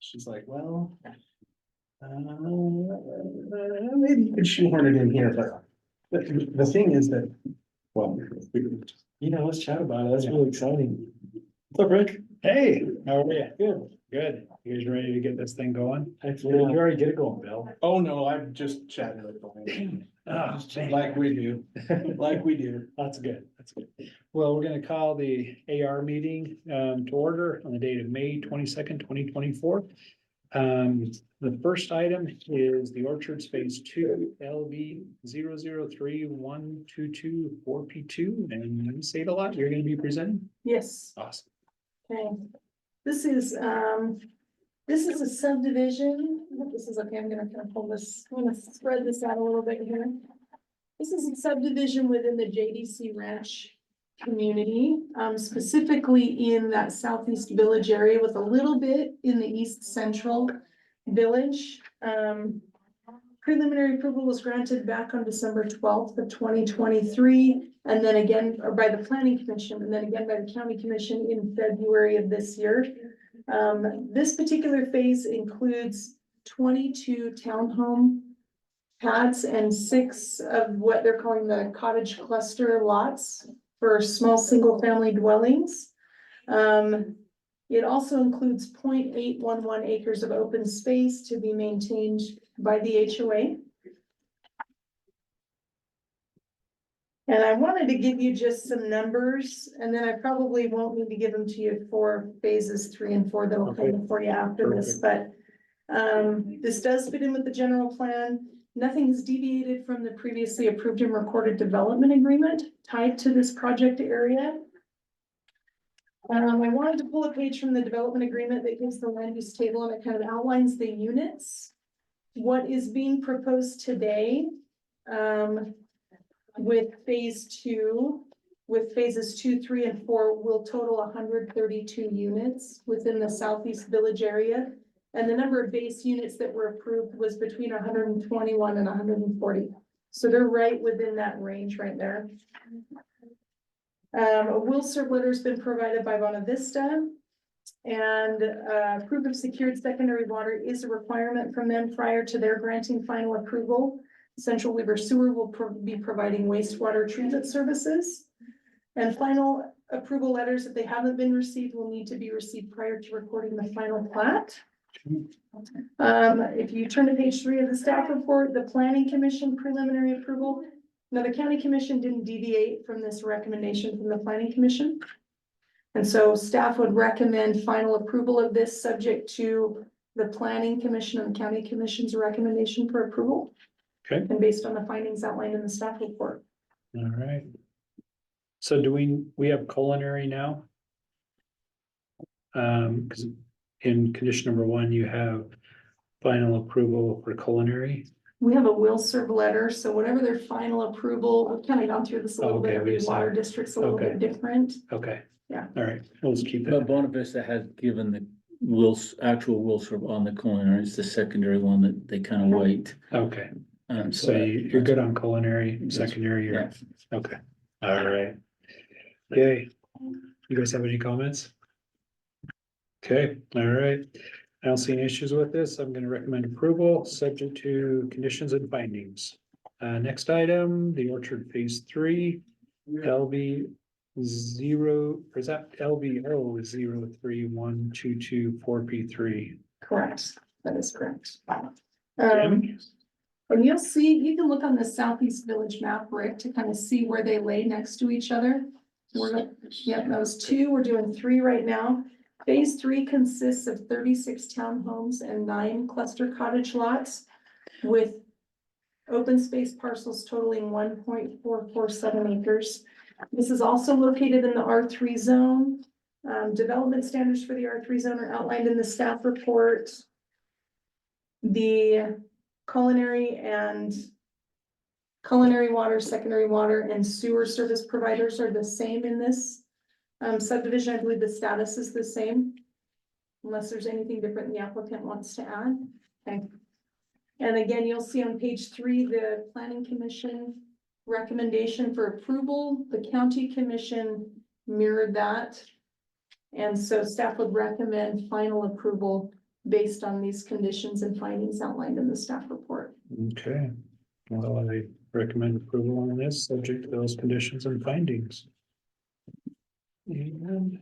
she's like, well, maybe you could shoehorn it in here, but the thing is that, well, let's chat about it. That's really exciting. What's up, Rick? Hey, how are you? Good. Good. You guys ready to get this thing going? Heck Did yeah. you already get it going, Bill? Oh, no, I'm just chatting with the Ah, like we do, like we do. That's good. That's good. Well, we're gonna call the AR meeting to order on the date of May 22nd, 2024. The first item is the Orchards Phase 2 LV 0031224P2, and you say it a lot. You're gonna be presenting. Yes, Awesome. okay. This is a subdivision. This is okay, I'm gonna kind of pull this, I'm gonna spread this out a little bit here. This is a subdivision within the JDC Ranch community, specifically in that southeast village area with a little bit in the east central village. Preliminary approval was granted back on December 12th of 2023, and then again, or by the planning commission, and then again by the county commission in February of this year. This particular phase includes 22 townhome pads and 6 of what they're calling the cottage cluster lots for small single-family dwellings. It also includes 0.811 acres of open space to be maintained by the HOA. And I wanted to give you just some numbers, and then I probably won't need to give them to you for phases 3 and 4. That'll come for you after this, but this does fit in with the general plan. Nothing is deviated from the previously approved and recorded development agreement tied to this project area. I wanted to pull a page from the development agreement that gives the land use table, and it kind of outlines the units. What is being proposed today, with phase 2, with phases 2, 3, and 4 will total 132 units within the southeast village area. And the number of base units that were approved was between 121 and 140. So they're right within that range right there. A will serve letter has been provided by Bona Vista, and proof of secured secondary water is a requirement from them prior to their granting final approval. Central Weaver Sewer will be providing wastewater treatment services. And final approval letters, if they haven't been received, will need to be received prior to recording the final plat. If you turn to page 3 of the staff report, the Planning Commission preliminary approval. Now, the County Commission didn't deviate from this recommendation from the Planning Commission. And so staff would recommend final approval of this subject to the Planning Commission and the County Commission's recommendation for approval. Okay. And based on the findings outlined in the staff report. All right. So do we have culinary now? Because in condition number 1, you have final approval for culinary. We have a will serve letter, so whatever their final approval, we've kind of gone through this a little bit, we every just water have- district's a little okay. bit different. Okay. Yeah. All right, we'll just keep But that. Bona Vista has given the actual will serve on the culinary. It's the secondary one that they kind of wait. Okay, so So you're good on culinary, secondary, you're, Yeah. okay, all right. Okay, you guys have any comments? Okay, all right. I don't see any issues with this. I'm gonna recommend approval, subject to conditions and findings. Next item, the Orchard Phase 3, LV 0, or is that LVO 0312224P3? Correct, that is correct. Tammy? And you'll see, you can look on the southeast village map, Rick, to kind of see where they lay next to each other. Yep, that was 2, we're doing 3 right now. Phase 3 consists of 36 townhomes and 9 cluster cottage lots with open space parcels totaling 1.447 acres. This is also located in the R3 zone. Development standards for the R3 zone are outlined in the staff report. The culinary water, secondary water, and sewer service providers are the same in this subdivision. I believe the status is the same, unless there's anything different the applicant wants to add. Okay. And again, you'll see on page 3, the Planning Commission recommendation for approval. The County Commission mirrored that. And so staff would recommend final approval based on these conditions and findings outlined in the staff report. Okay, well, I recommend approval on this, subject to those conditions and findings. And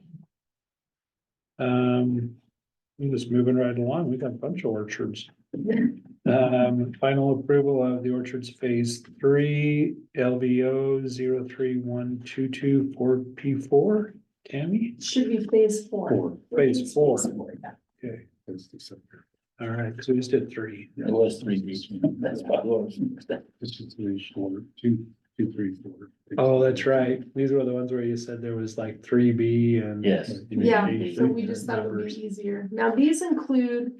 we're just moving right along, we got a bunch of orchards. Final approval of the orchards phase 3, LVO 031224P4, Tammy? Should be phase 4. Phase 4. Yeah. Okay, all right, so we just did 3. It was 3 weeks. That's what it was. This is 3 short, 2, 2, 3, 4. Oh, that's right, these were the ones where you said there was like 3B and. Yes. Yeah, so we just thought it would be easier. Now, these include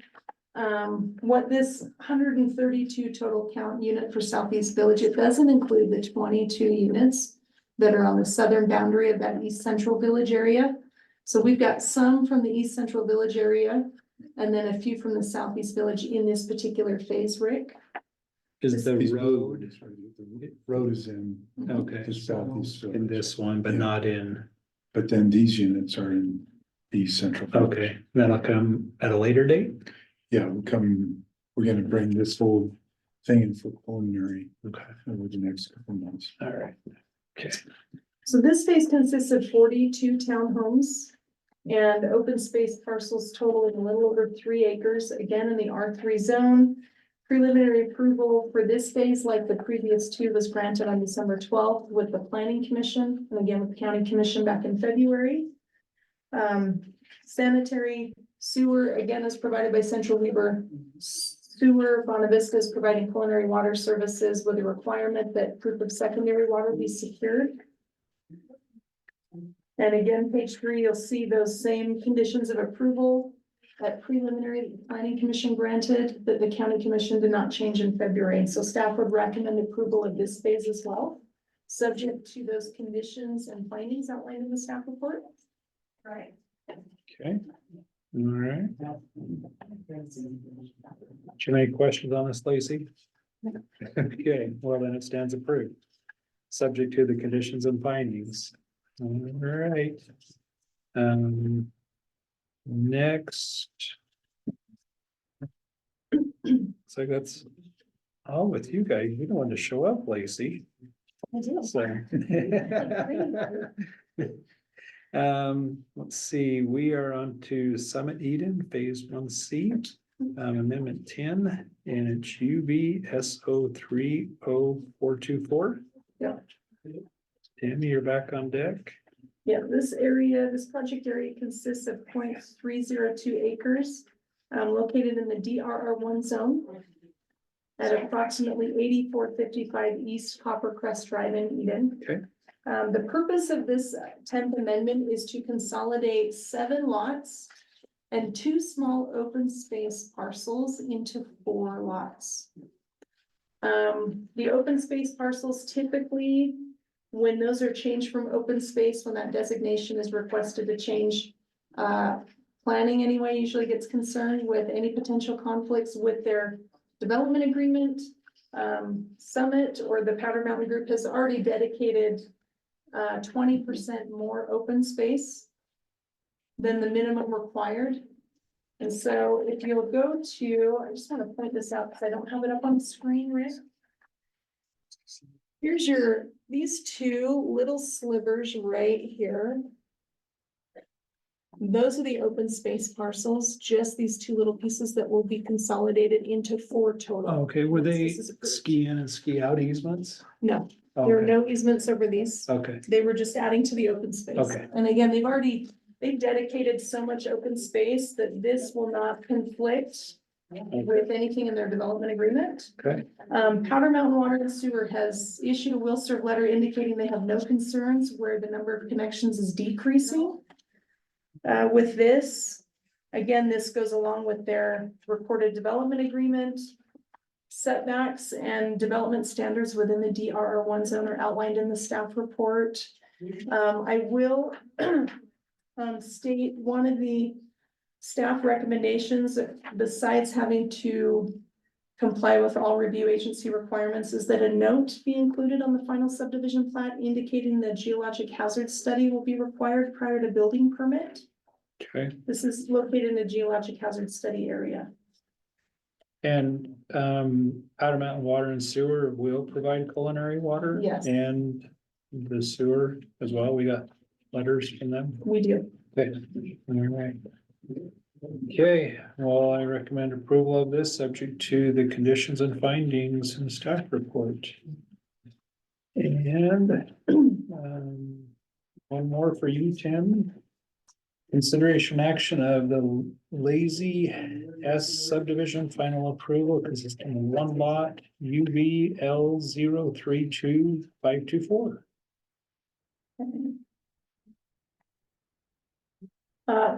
what this 132 total count unit for Southeast Village. It doesn't include the 22 units that are on the southern boundary of that East Central Village area. So we've got some from the East Central Village area and then a few from the Southeast Village in this particular phase, Rick. Is the road, The road is in okay, the southeast. in this one, but Yeah. not in, But then these units are in East Central. okay, that'll come at a later date? Yeah, we're gonna bring this whole thing in for preliminary Okay, over the next couple of months. all right, okay. So this phase consists of 42 townhomes and open space parcels totaling a little over 3 acres, again in the R3 zone. Preliminary approval for this phase, like the previous 2, was granted on December 12th with the Planning Commission and again with the County Commission back in February. Sanitary sewer, again, is provided by Central Weaver Sewer. Bonavista is providing culinary water services with a requirement that proof of secondary water be secured. And again, page 3, you'll see those same conditions of approval at preliminary that the Planning Commission granted that the County Commission did not change in February. So staff would recommend approval of this phase as well, subject to those conditions and findings outlined in the staff report. Right. Okay, all right. Do you have any questions on this, Lacey? Okay, well then it stands approved, subject to the conditions and findings. All right. Next. Looks like that's all with you guys. You don't want to show up, Lacey. I do. So. Let's see, we are on to Summit Eden, phase 1C, amendment 10, and it's UBSO 30424. Yeah. Tammy, you're back on deck. Yeah, this project area consists of 0.302 acres, located in the DRR1 zone at approximately 8455 East Copper Crest Drive in Eden. Okay. The purpose of this 10th amendment is to consolidate 7 lots and 2 small open space parcels into 4 lots. The open space parcels typically, when those are changed from open space, when that designation is requested to change, planning anyway usually gets concerned with any potential conflicts with their development agreement. Summit or the Powder Mountain Group has already dedicated 20% more open space than the minimum required. And so if you'll go to, I just want to point this out because I don't have it up on the screen, Rick. Here's these 2 little slivers right here. Those are the open space parcels, just these 2 little pieces that will be consolidated into 4 total. Okay, were they This is approved. ski in and ski out easements? No, there are Okay, no easements over these. okay, They were just adding to the open space. Okay. And again, they've dedicated so much open space that this will not conflict with anything in their development agreement. okay, Powder Mountain Water and Sewer has issued a will serve letter indicating they have no concerns where the number of connections is decreasing. With this, again, this goes along with their recorded development agreement. Setbacks and development standards within the DRR1 zone are outlined in the staff report. I will state one of the staff recommendations, besides having to comply with all review agency requirements, is that a note be included on the final subdivision plat indicating the geologic hazard study will be required prior to building permit. Okay, This is located in a geologic hazard study area. and, Powder Mountain Water and Sewer will provide culinary water? Yes. And the sewer as well, we got letters from them? We do. Okay, all right. Okay, well, I recommend approval of this, subject to the conditions and findings in the staff report. And, one more for you, Tim. Consideration action of the Lazy S subdivision final approval consisting of one lot UVL 32524.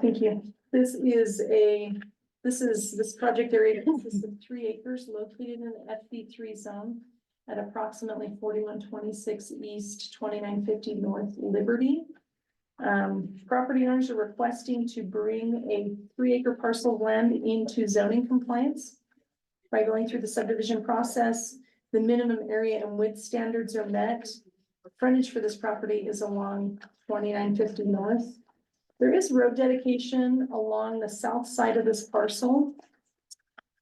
Thank you. This project area consists of 3 acres located in the FD3 zone at approximately 4126 East, 2950 North Liberty. Property owners are requesting to bring a 3-acre parcel of land into zoning compliance. By going through the subdivision process, the minimum area and width standards are met. Frontage for this property is along 2950 North. There is road dedication along the south side of this parcel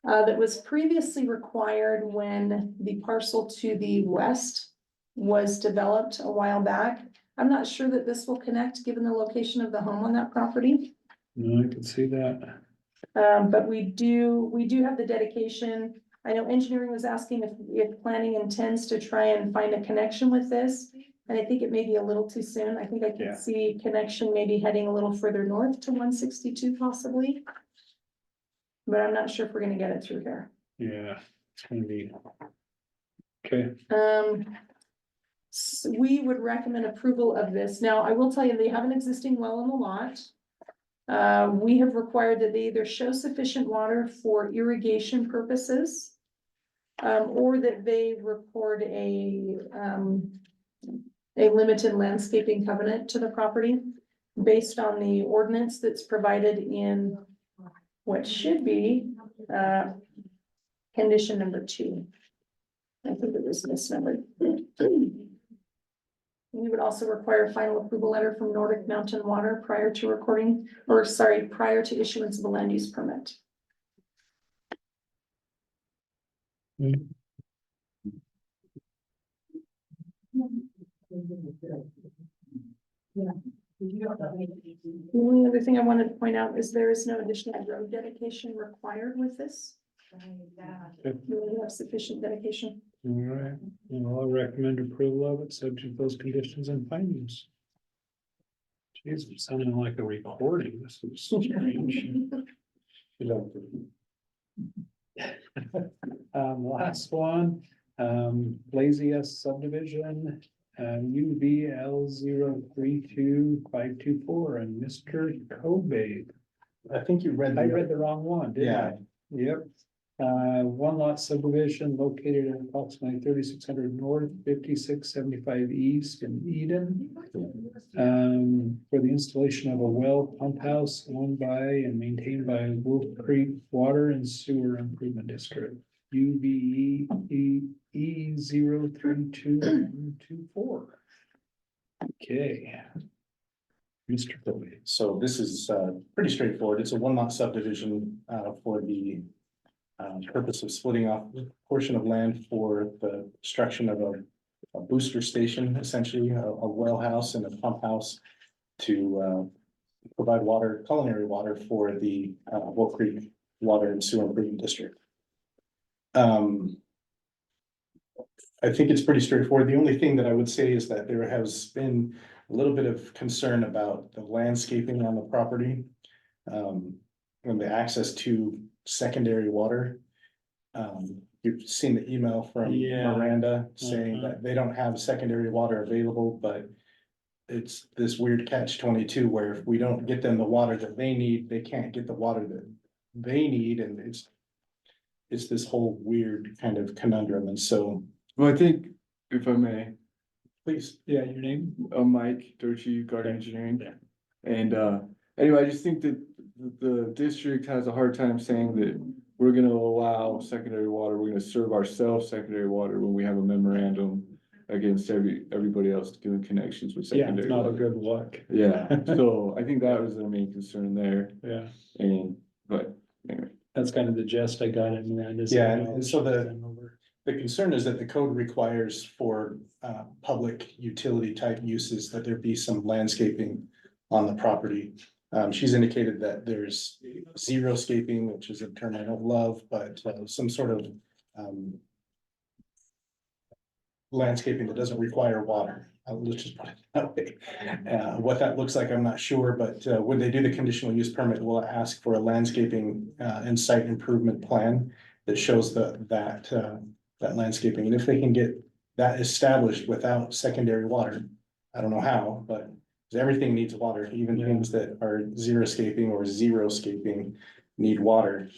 that was previously required when the parcel to the west was developed a while back. I'm not sure that this will connect, given the location of the home on that property. No, I can see that. But we do have the dedication. I know engineering was asking if planning intends to try and find a connection with this. And I think it may be a little too soon. I think I Yeah. can see connection maybe heading a little further north to 162 possibly. But I'm not sure if we're gonna get it through here. Yeah, it's gonna be. Okay, So we would recommend approval of this. Now, I will tell you, they have an existing well on the lot. We have required that they either show sufficient water for irrigation purposes. Or that they record a limited landscaping covenant to the property. Based on the ordinance that's provided in what should be, condition number 2. I think it was misnumbered. We would also require a final approval letter from Nordic Mountain Water prior to prior to issuance of a land use permit. The only other thing I wanted to point out is there is no additional road dedication required with this. We have sufficient dedication. all right, well, I'll recommend approval of it, subject to those conditions and findings. Jeez, it's sounding like a recording, this is strange. Last one, Lazy S subdivision, UVL 0322524 and Mr. Kobe. I think you read. I read the wrong one, didn't I? Yep. One lot subdivision located at approximately 3600 north, 5675 east in Eden. For the installation of a well pump house owned by and maintained by Wolf Creek Water and Sewer Improvement District. UVE 03224. Okay. Mr. Kobe. So this is pretty straightforward. It's a 1-lot subdivision for the purpose of splitting off a portion of land for the construction of a booster station, essentially a well house and a pump house to provide water, culinary water for the Wolf Creek Water and Sewer Improvement District. I think it's pretty straightforward. The only thing that I would say is that there has been a little bit of concern about the landscaping on the property. And the access to secondary water. You've seen the email from Yeah. Miranda saying that they don't have secondary water available, but it's this weird catch-22 where if we don't get them the water that they need, they can't get the water that they need, and it's this whole weird kind of conundrum, and so Well, I think, if I may, please. Yeah, your name? Mike Dochi, Garden Engineering. And anyway, I just think that the district has a hard time saying that we're gonna allow secondary water, we're gonna serve ourselves secondary water when we have a memorandum against everybody else doing connections with Yeah, secondary. it's not a water. good look. Yeah, so I think that was the main concern there, Yeah, but anyway. that's kind of the gist I got in there. Yeah, and so the concern is that the code requires for public utility type uses that there be some landscaping on the property. She's indicated that there's xeriscaping, which is a term I don't love, but some sort of landscaping that doesn't require water. Let's just put it that way. What that looks like, I'm not sure, but when they do the conditional use permit, we'll ask for a landscaping and site improvement plan that shows that landscaping. And if they can get that established without secondary water, I don't know how, but everything needs water, even things that are xeriscaping or zeroscaping need water.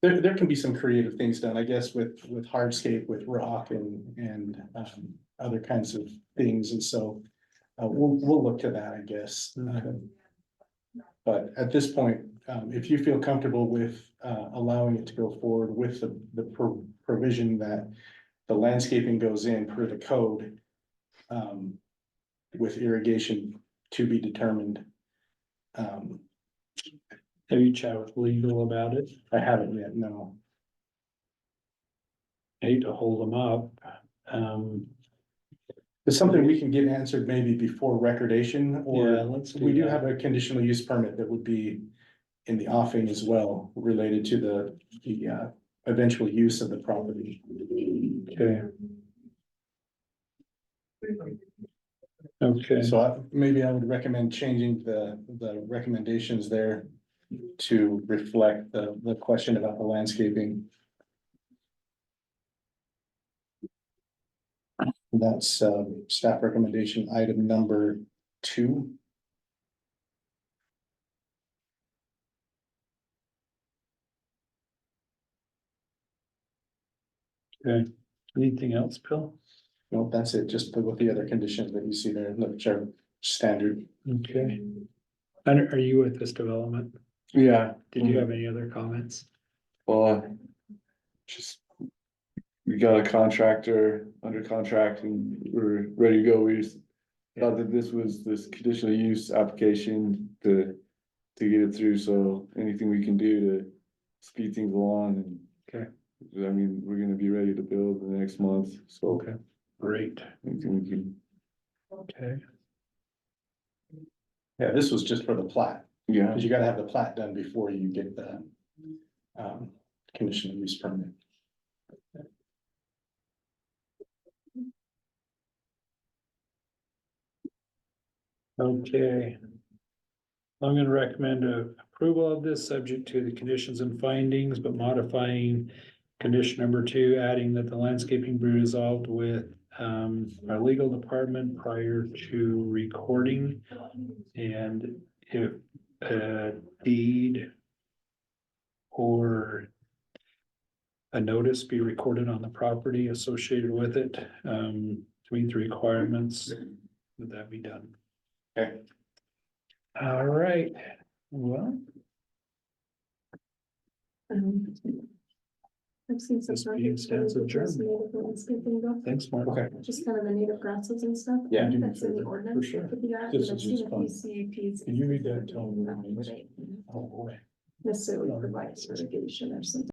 There can be some creative things done, I guess, with hardscape, with rock and other kinds of things, and so we'll look to that, I guess. But at this point, if you feel comfortable with allowing it to go forward with the provision that the landscaping goes in per the code, with irrigation to be determined. Have you chatted with legal about it? I haven't yet, no. I hate to hold them up. It's something we can get answered maybe before recordation, Yeah, or let's do we do that. have a conditional use permit that would be in the offing as well, related to the eventual use of the property. Okay. Okay, So maybe I would recommend changing the recommendations there to reflect the question about the landscaping. That's staff recommendation item number 2. okay. Anything else, Bill? No, that's it, just with the other conditions that you see there, which are standard. Okay. And are you with this development? Yeah. Did you have any other comments? Well, just, we got a contractor under contract and we're ready to go. We just thought that this conditional use application to get it through, so anything we can do to speed things along and. Okay. I mean, we're gonna be ready to build the next month, so. Okay, great. Anything we can, Okay. Yeah, this was just for the plat, yeah, because you gotta have the plat done before you get the conditional use permit. Okay. I'm gonna recommend approval of this, subject to the conditions and findings, but modifying condition number 2, adding that the landscaping be resolved with our legal department prior to recording. And if a deed or a notice be recorded on the property associated with it, to meet the requirements, would that be done? Okay. All right, well, I've seen some. This meeting stands adjourned. Native landscaping though, thanks, Mark. Okay. just kind of the native grasses and stuff. Yeah. That's in the ordinance. sure. Could be that, This but I've is seen just a fun. few CUPs. Can you read that, Tom? Where they Oh, boy. necessarily provide irrigation or something.